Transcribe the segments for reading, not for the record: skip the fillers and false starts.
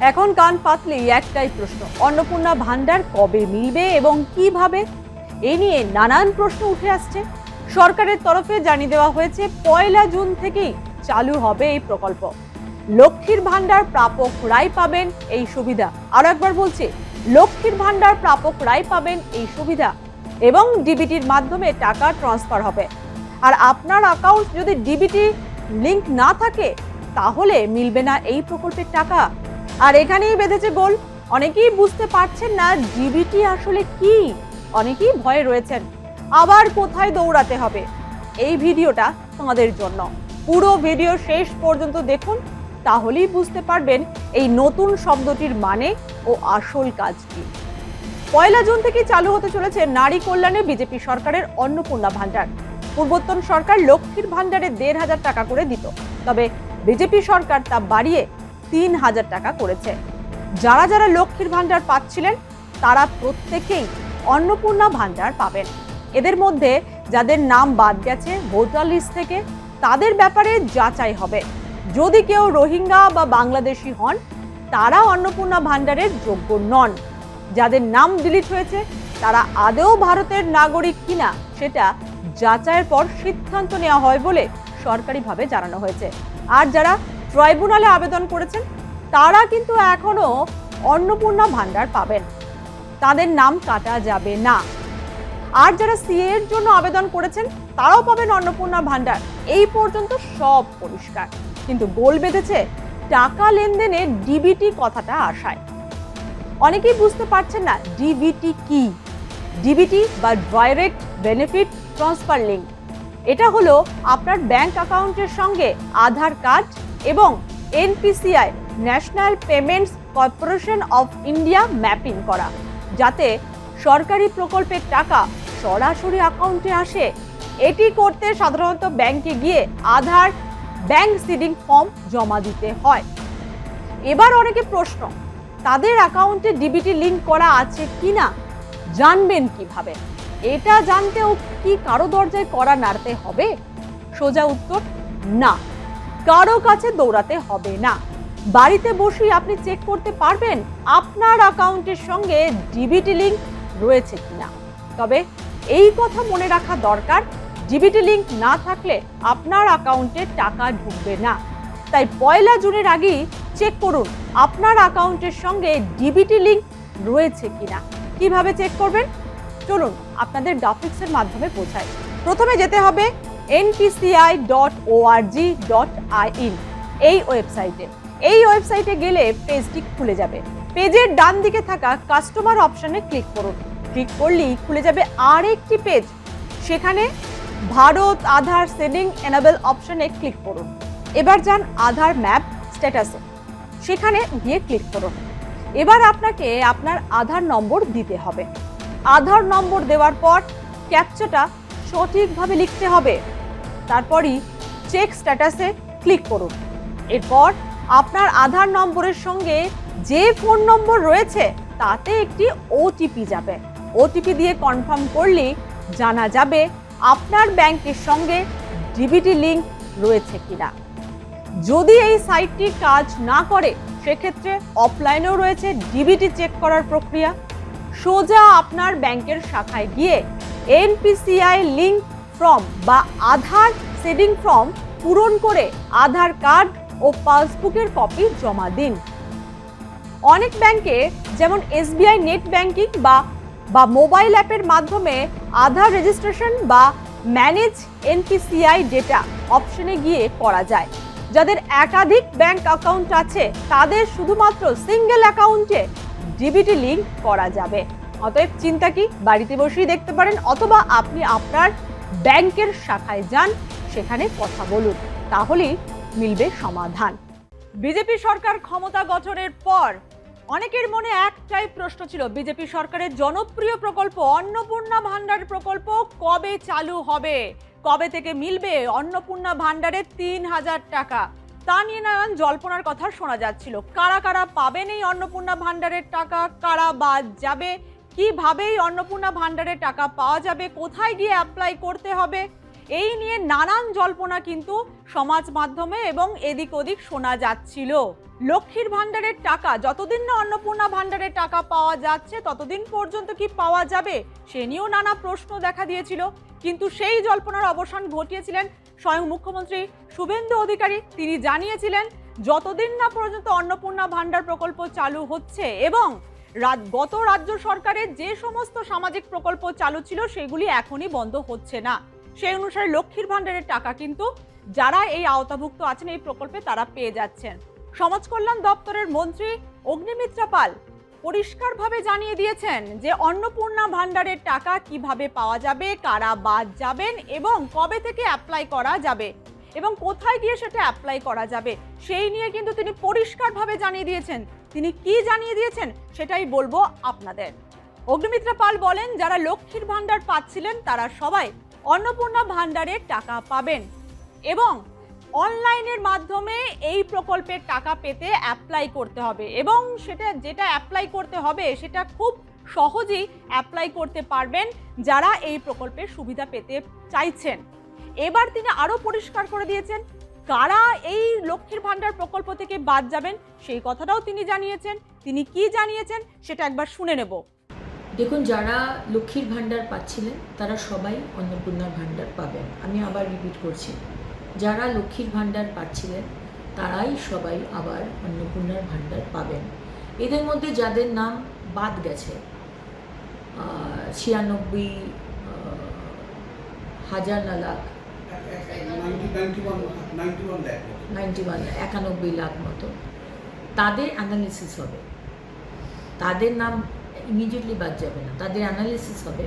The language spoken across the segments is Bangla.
এখন কান পাতলেই একটাই প্রশ্ন, অন্নপূর্ণা ভান্ডার কবে মিলবে এবং কিভাবে? এ নিয়ে নানান প্রশ্ন উঠে আসছে। সরকারের তরফে জানিয়ে দেওয়া হয়েছে 1 জুন থেকেই চালু হবে এই প্রকল্প। লক্ষ্মীর ভান্ডার প্রাপকরাই পাবেন এই সুবিধা। আরো একবার বলছি, লক্ষ্মীর ভান্ডার প্রাপকরাই পাবেন এই সুবিধা এবং ডিবিটির মাধ্যমে টাকা ট্রান্সফার হবে। আর আপনার অ্যাকাউন্ট যদি ডিবিটি লিংক না থাকে তাহলে মিলবে না এই প্রকল্পের টাকা। আর এখানেই বেঁধেছে গোল। অনেকেই বুঝতে পারছেন না ডিবিটি আসলে কি, অনেকেই ভয়ে রয়েছেন আবার কোথায় দৌড়াতে হবে। এই ভিডিওটা তোমাদের জন্য, পুরো ভিডিও শেষ পর্যন্ত দেখুন, তাহলেই বুঝতে পারবেন এই নতুন শব্দটির মানে ও আসল কাজ কি। 1 জুন থেকে চালু হতে চলেছে নারী কল্যাণে বিজেপি সরকারের অন্নপূর্ণা ভান্ডার। পূর্বোত্তর সরকার লক্ষ্মীর ভান্ডারে 1,500 টাকা করে দিত, তবে বিজেপি সরকার তা বাড়িয়ে 3,000 টাকা করেছে। যারা যারা লক্ষ্মীর ভান্ডার পাচ্ছিলেন তারা প্রত্যেকেই অন্নপূর্ণা ভান্ডার পাবেন। এদের মধ্যে যাদের নাম বাদ গেছে ভোটার লিস্ট থেকে তাদের ব্যাপারে যাচাই হবে। যদি কেউ রোহিঙ্গা বা বাংলাদেশি হন তারা অন্নপূর্ণা ভান্ডারের যোগ্য নন। যাদের নাম ডিলিট হয়েছে তারা আদৌ ভারতের নাগরিক কিনা সেটা যাচাইয়ের পর সিদ্ধান্ত নেওয়া হয় বলে সরকারিভাবে জানানো হয়েছে। আর যারা ট্রাইব্যুনালে আবেদন করেছেন তারা কিন্তু এখনো অন্নপূর্ণা ভান্ডার পাবেন, তাদের নাম কাটা যাবে না। আর যারা সিএ এর জন্য আবেদন করেছেন তারাও পাবেন অন্নপূর্ণা ভান্ডার। এই পর্যন্ত সব পরিষ্কার, কিন্তু গোল বেঁধেছে টাকা লেনদেনে ডিবিটি কথাটা আসায়। অনেকেই বুঝতে পারছেন না ডিবিটি কি। ডিবিটি বা ডাইরেক্ট বেনিফিট ট্রান্সফার লিঙ্ক, এটা হলো আপনার ব্যাংক অ্যাকাউন্টের সঙ্গে আধার কার্ড এবং NPCI national payments corporation of India mapping করা, যাতে সরকারি প্রকল্পের টাকা সরাসরি অ্যাকাউন্টে আসে। এটি করতে সাধারণত ব্যাংকে গিয়ে আধার ব্যাংক সিডিং ফর্ম জমা দিতে হয়। এবার অনেকে প্রশ্ন, তাদের অ্যাকাউন্টে ডিবিটি লিংক করা আছে কিনা জানবেন কিভাবে? এটা জানতেও কি কারো দরজায় কড়া নাড়তে হবে? সোজা উত্তর না, কারো কাছে দৌড়াতে হবে না। বাড়িতে বসেই আপনি চেক করতে পারবেন আপনার অ্যাকাউন্টের সঙ্গে ডিবিটি লিংক রয়েছে কিনা। তবে এই কথা মনে রাখা দরকার, ডিবিটি লিংক না থাকলে আপনার অ্যাকাউন্টে টাকা ঢুকবে না। তাই 1 জুনের আগেই চেক করুন আপনার অ্যাকাউন্টের সঙ্গে ডিবিটি লিংক রয়েছে কিনা। কিভাবে চেক করবেন চলুন আপনাদের গ্রাফিক্সের মাধ্যমে বোঝাই। প্রথমে যেতে হবে npci.org.in এই ওয়েবসাইটে। এই ওয়েবসাইটে গেলে পেজটি খুলে যাবে। পেজের ডান দিকে থাকা কাস্টমার অপশনে ক্লিক করুন। ক্লিক করলেই খুলে যাবে আরেকটি পেজ, সেখানে ভারত আধার সেডিং এনাবেল অপশনে ক্লিক করুন। এবার যান আধার ম্যাপ স্ট্যাটাসে, সেখানে গিয়ে ক্লিক করুন। এবার আপনাকে আপনার আধার নম্বর দিতে হবে। আধার নম্বর দেওয়ার পর ক্যাপচাটা সঠিকভাবে লিখতে হবে। তারপরই চেক স্ট্যাটাসে ক্লিক করুন। এরপর আপনার আধার নম্বরের সঙ্গে যে ফোন নম্বর রয়েছে তাতে একটি ওটিপি যাবে। ওটিপি দিয়ে কনফার্ম করলে জানা যাবে আপনার ব্যাংকের সঙ্গে ডিবিটি লিংক রয়েছে কিনা। যদি এই সাইটটি কাজ না করে সেক্ষেত্রে অফলাইনেও রয়েছে ডিবিটি চেক করার প্রক্রিয়া। সোজা আপনার ব্যাংকের শাখায় গিয়ে এনপিসিআই লিংক ফর্ম বা আধার সেডিং ফর্ম পূরণ করে আধার কার্ড ও পাসবুকের কপি জমা দিন। অনেক ব্যাংকে যেমন এসবিআই নেট ব্যাংকিং বা মোবাইল অ্যাপের মাধ্যমে আধার রেজিস্ট্রেশন বা ম্যানেজ এনপিসিআই ডেটা অপশনে গিয়ে করা যায়। যাদের একাধিক ব্যাংক অ্যাকাউন্ট আছে তাদের শুধুমাত্র সিঙ্গেল অ্যাকাউন্টে ডিবিটি লিংক করা যাবে। অতএব চিন্তা কি, বাড়িতে বসেই দেখতে পারেন, অথবা আপনি আপনার ব্যাংকের শাখায় যান, সেখানে কথা বলুন, তাহলেই মিলবে সমাধান। বিজেপি সরকার ক্ষমতা গঠনের পর অনেকের মনে একটাই প্রশ্ন ছিল, বিজেপি সরকারের জনপ্রিয় প্রকল্প অন্নপূর্ণা ভান্ডার প্রকল্প কবে চালু হবে, কবে থেকে মিলবে অন্নপূর্ণা ভান্ডারের 3,000 টাকা। তা নিয়ে নানান জল্পনার কথা শোনা যাচ্ছিল। কারা কারা পাবেন এই অন্নপূর্ণা ভান্ডারের টাকা, কারা বাদ যাবে, কিভাবে এই অন্নপূর্ণা ভান্ডারের টাকা পাওয়া যাবে, কোথায় গিয়ে অ্যাপ্লাই করতে হবে, এই নিয়ে নানান জল্পনা কিন্তু সমাজ মাধ্যমে এবং এদিক ওদিক শোনা যাচ্ছিল। লক্ষ্মীর ভাণ্ডারের টাকা যতদিন না অন্নপূর্ণা ভাণ্ডারের টাকা পাওয়া যাচ্ছে ততদিন পর্যন্ত কি পাওয়া যাবে সে নিয়েও নানা প্রশ্ন দেখা দিয়েছিল। কিন্তু সেই জল্পনার অবসান ঘটিয়েছিলেন স্বয়ং মুখ্যমন্ত্রী শুভেন্দু অধিকারী। তিনি জানিয়েছিলেন যতদিন না পর্যন্ত অন্নপূর্ণা ভাণ্ডার প্রকল্প চালু হচ্ছে এবং গত রাজ্য সরকারের যে সমস্ত সামাজিক প্রকল্প চালু ছিল সেগুলি এখনই বন্ধ হচ্ছে না। সেই অনুসারে লক্ষ্মীর ভাণ্ডারের টাকা কিন্তু যারা এই আওতাভুক্ত আছেন এই প্রকল্পে তারা পেয়ে যাচ্ছেন। সমাজ কল্যাণ দপ্তরের মন্ত্রী অগ্নিমিত্রা পাল পরিষ্কারভাবে জানিয়ে দিয়েছেন যে অন্নপূর্ণা ভাণ্ডারের টাকা কিভাবে পাওয়া যাবে, কারা বাদ যাবেন এবং কবে থেকে অ্যাপ্লাই করা যাবে এবং কোথায় গিয়ে সেটা অ্যাপ্লাই করা যাবে সেই নিয়ে কিন্তু তিনি পরিষ্কারভাবে জানিয়ে দিয়েছেন। তিনি কি জানিয়ে দিয়েছেন সেটাই বলবো আপনাদের। অগ্নিমিত্রা পাল বলেন যারা লক্ষ্মীর ভাণ্ডার পাচ্ছিলেন তারা সবাই অন্নপূর্ণা ভাণ্ডারের টাকা পাবেন এবং অনলাইনের মাধ্যমে এই প্রকল্পের টাকা পেতে অ্যাপ্লাই করতে হবে এবং যেটা অ্যাপ্লাই করতে হবে সেটা খুব সহজেই অ্যাপ্লাই করতে পারবেন যারা এই প্রকল্পের সুবিধা পেতে চাইছেন। এবার তিনি আরো পরিষ্কার করে দিয়েছেন কারা এই লক্ষ্মীর ভাণ্ডার প্রকল্প থেকে বাদ যাবেন সেই কথাটাও তিনি জানিয়েছেন। তিনি কি জানিয়েছেন সেটা একবার শুনে নেব। দেখুন, যারা লক্ষ্মীর ভাণ্ডার পাচ্ছিলেন তারা সবাই অন্নপূর্ণার ভাণ্ডার পাবেন। আমি আবার রিপিট করছি, যারা লক্ষ্মীর ভাণ্ডার পাচ্ছিলেন তারাই সবাই আবার অন্নপূর্ণার ভাণ্ডার পাবেন। এদের মধ্যে যাদের নাম বাদ গেছে 91 লাখ মতো, তাদের অ্যানালিসিস হবে। তাদের নাম ইমিডিয়েটলি বাদ যাবে না, তাদের অ্যানালিসিস হবে।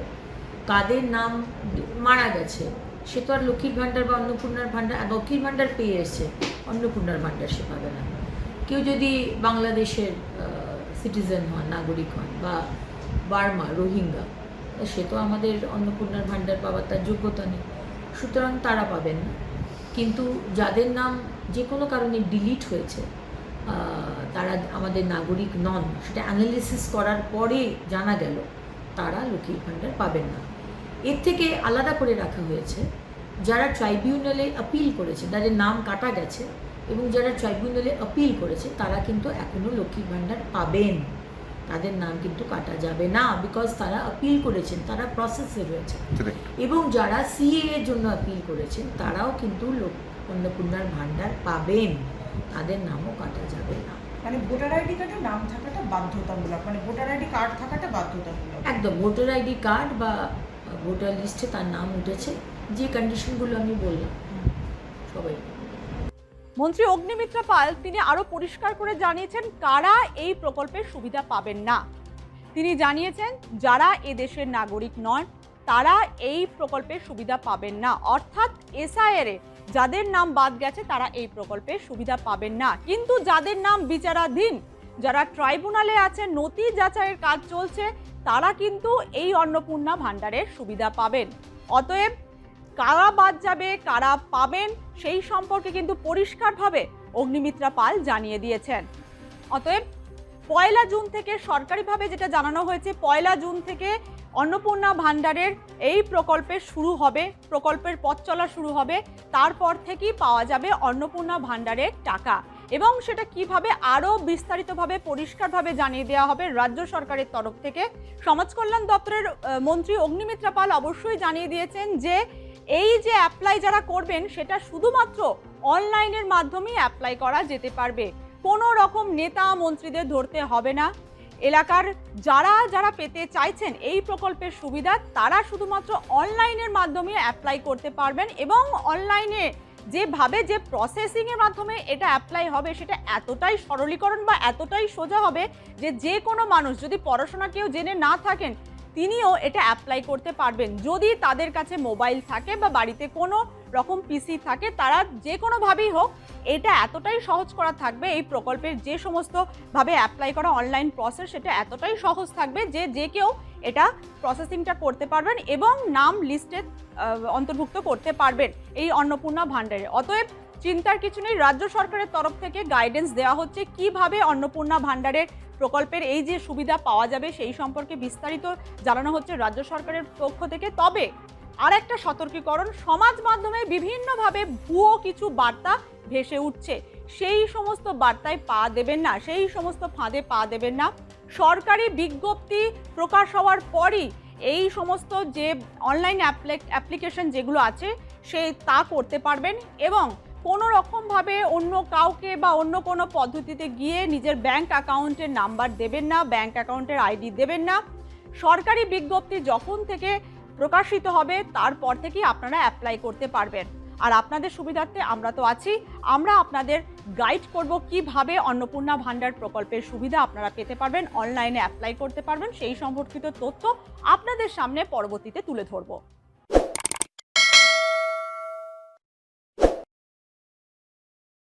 কাদের নাম মারা গেছে সে তো আর লক্ষ্মীর ভাণ্ডার বা অন্নপূর্ণার ভাণ্ডার, লক্ষ্মীর ভাণ্ডার পেয়ে এসছে, অন্নপূর্ণার ভাণ্ডার সে পাবে না। কেউ যদি বাংলাদেশের সিটিজেন হন, নাগরিক হন, বা বার্মা, রোহিঙ্গা, সে তো আমাদের অন্নপূর্ণার ভাণ্ডার পাওয়ার তার যোগ্যতা নেই, সুতরাং তারা পাবেন না। কিন্তু যাদের নাম যে কোনো কারণে ডিলিট হয়েছে, তারা আমাদের নাগরিক নন, সেটা অ্যানালিসিস করার পরে জানা গেল তারা লক্ষ্মীর ভাণ্ডার পাবেন না। এর থেকে আলাদা করে রাখা হয়েছে যারা ট্রাইব্যুনালে আপিল করেছে, যাদের নাম কাটা গেছে এবং যারা ট্রাইব্যুনালে আপিল করেছে তারা কিন্তু এখনও লক্ষ্মীর ভাণ্ডার পাবেন। তাদের নাম কিন্তু কাটা যাবে না, বিকজ তারা আপিল করেছেন, তারা প্রসেসে রয়েছে। এবং যারা সিএ এর জন্য আপিল করেছেন তারাও কিন্তু অন্নপূর্ণার ভাণ্ডার পাবেন, তাদের নামও কাটা যাবে না। মানে ভোটার আইডি কার্ডে নাম থাকাটা বাধ্যতামূলক, মানে ভোটার আইডি কার্ড থাকাটা বাধ্যতামূলক। একদম, ভোটার আইডি কার্ড বা ভোটার লিস্টে তার নাম উঠেছে, যে কন্ডিশনগুলো আমি বললাম সবাই। মন্ত্রী অগ্নিমিত্রা পাল তিনি আরো পরিষ্কার করে জানিয়েছেন কারা এই প্রকল্পের সুবিধা পাবেন না। তিনি জানিয়েছেন যারা এদেশের নাগরিক নন তারা এই প্রকল্পের সুবিধা পাবেন না, অর্থাৎ এসআইআর এ যাদের নাম বাদ গেছে তারা এই প্রকল্পের সুবিধা পাবেন না। কিন্তু যাদের নাম বিচারাধীন, যারা ট্রাইব্যুনালে আছে, নথি যাচাইয়ের কাজ চলছে, তারা কিন্তু এই অন্নপূর্ণা ভাণ্ডারের সুবিধা পাবেন। অতএব কারা বাদ যাবে, কারা পাবেন সেই সম্পর্কে কিন্তু পরিষ্কারভাবে অগ্নিমিত্রা পাল জানিয়ে দিয়েছেন। অতএব 1 জুন থেকে সরকারিভাবে যেটা জানানো হয়েছে, 1 জুন থেকে অন্নপূর্ণা ভাণ্ডারের এই প্রকল্পের শুরু হবে, প্রকল্পের পথ চলা শুরু হবে। তারপর থেকেই পাওয়া যাবে অন্নপূর্ণা ভাণ্ডারের টাকা এবং সেটা কিভাবে আরও বিস্তারিতভাবে পরিষ্কারভাবে জানিয়ে দেওয়া হবে রাজ্য সরকারের তরফ থেকে। সমাজ কল্যাণ দপ্তরের মন্ত্রী অগ্নিমিত্রা পাল অবশ্যই জানিয়ে দিয়েছেন যে এই যে অ্যাপ্লাই যারা করবেন সেটা শুধুমাত্র অনলাইনের মাধ্যমেই অ্যাপ্লাই করা যেতে পারবে, কোনো রকম নেতা মন্ত্রীদের ধরতে হবে না। এলাকার যারা পেতে চাইছেন এই প্রকল্পের সুবিধা তারা শুধুমাত্র অনলাইনের মাধ্যমে অ্যাপ্লাই করতে পারবেন এবং অনলাইনে যেভাবে যে প্রসেসিংয়ের মাধ্যমে এটা অ্যাপ্লাই হবে সেটা এতটাই সরলীকরণ বা এতটাই সোজা হবে যে কোনো মানুষ যদি পড়াশোনা কেউ জেনে না থাকেন তিনিও এটা অ্যাপ্লাই করতে পারবেন। যদি তাদের কাছে মোবাইল থাকে বা বাড়িতে কোনো রকম পিসি থাকে, তারা যে কোনোভাবেই হোক এটা এতটাই সহজ করা থাকবে, এই প্রকল্পের যে সমস্ত ভাবে অ্যাপ্লাই করা অনলাইন প্রসেস সেটা এতটাই সহজ থাকবে যে কেউ এটা প্রসেসিংটা করতে পারবেন এবং নাম লিস্টে অন্তর্ভুক্ত করতে পারবেন এই অন্নপূর্ণা ভাণ্ডারে। অতএব চিন্তার কিছু নেই, রাজ্য সরকারের তরফ থেকে গাইডেন্স দেওয়া হচ্ছে কিভাবে অন্নপূর্ণা ভাণ্ডারের প্রকল্পের এই যে সুবিধা পাওয়া যাবে সেই সম্পর্কে বিস্তারিত জানানো হচ্ছে রাজ্য সরকারের পক্ষ থেকে। তবে আর একটা সতর্কীকরণ, সমাজ মাধ্যমে বিভিন্নভাবে ভুয়ো কিছু বার্তা ভেসে উঠছে, সেই সমস্ত বার্তায় পা দেবেন না, সেই সমস্ত ফাঁদে পা দেবেন না। সরকারি বিজ্ঞপ্তি প্রকাশ হওয়ার পরই এই সমস্ত যে অনলাইন অ্যাপ্লিকেশন যেগুলো আছে তা করতে পারবেন, এবং কোনো রকমভাবে অন্য কাউকে বা অন্য কোনো পদ্ধতিতে গিয়ে নিজের ব্যাংক অ্যাকাউন্টের নাম্বার দেবেন না, ব্যাংক অ্যাকাউন্টের আইডি দেবেন না। সরকারি বিজ্ঞপ্তি যখন থেকে প্রকাশিত হবে তারপর থেকেই আপনারা অ্যাপ্লাই করতে পারবেন। আর আপনাদের সুবিধার্থে আমরা তো আছি, আমরা আপনাদের গাইড করব কিভাবে অন্নপূর্ণা ভান্ডার প্রকল্পের সুবিধা আপনারা পেতে পারবেন, অনলাইনে অ্যাপ্লাই করতে পারবেন, সেই সম্পর্কিত তথ্য আপনাদের সামনে পরবর্তীতে তুলে ধরব।